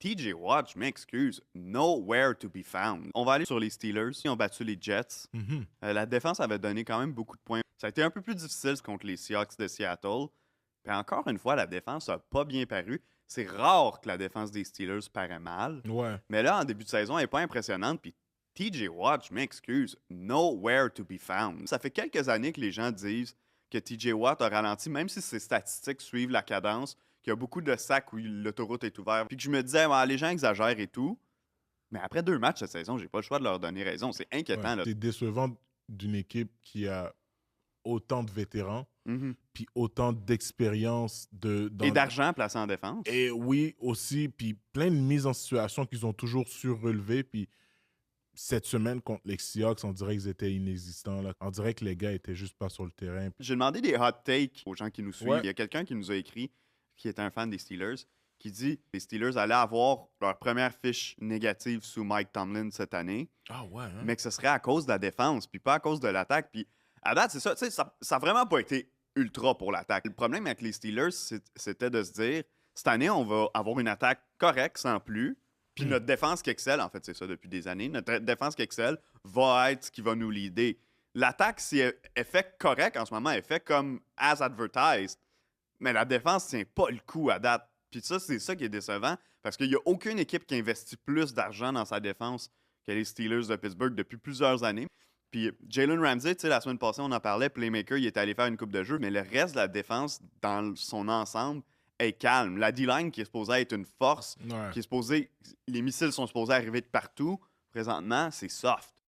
TJ Watt, je m'excuse, nowhere to be found. On va aller sur les Steelers. Ils ont battu les Jets. Mhm. La défense avait donné quand même beaucoup de points. Ça a été un peu plus difficile contre les Seahawks de Seattle. Puis encore une fois, la défense n'a pas bien paru. C'est rare que la défense des Steelers paraît mal. Ouais. Mais là, en début de saison, elle n'est pas impressionnante. Puis TJ Watt, je m'excuse, nowhere to be found. Ça fait quelques années que les gens disent que TJ Watt a ralenti, même si ses statistiques suivent la cadence, qu'il y a beaucoup de sacs où l'autoroute est ouverte. Puis que je me disais, ouais, les gens exagèrent et tout. Mais après 2 matchs cette saison, j'ai pas le choix de leur donner raison. C'est Ouais. inquiétant. Là. C'est décevant d'une équipe qui a autant de vétérans, Mhm. puis autant d'expérience Et d'argent placé en défense. Et oui, aussi, puis plein de mises en situation qu'ils ont toujours su relever, puis cette semaine contre les Seahawks, on dirait qu'ils étaient inexistants. Là. On dirait que les gars étaient juste pas sur le terrain. J'ai demandé des hot takes aux gens qui nous suivent. Ouais. Il y a quelqu'un qui nous a écrit, qui est un fan des Steelers, qui dit que les Steelers allaient avoir leur première fiche négative sous Mike Tomlin cette année, Ah ouais, hein? mais que ce serait à cause de la défense, puis pas à cause de l'attaque. Puis à date, c'est ça, tu sais, ça n'a vraiment pas été ultra pour l'attaque. Le problème avec les Steelers, c'était de se dire, cette année, on va avoir une attaque correcte, sans plus, puis notre défense qui excelle, en fait, c'est ça depuis des années, notre défense qui excelle va être ce qui va nous leader. L'attaque, si elle est fait correct en ce moment, elle est fait comme as advertised, mais la défense tient pas le coup à date. Puis ça, c'est ça qui est décevant, parce qu'il n'y a aucune équipe qui investit plus d'argent dans sa défense que les Steelers de Pittsburgh depuis plusieurs années. Puis Jalen Ramsey, tu sais, la semaine passée, on en parlait, Playmaker, il est allé faire une coupe de jeu, mais le reste de la défense, dans son ensemble, est calme. La D-line, qui est supposée être une force, Ouais. qui est supposée... Les missiles sont supposés arriver de partout. Présentement, c'est soft.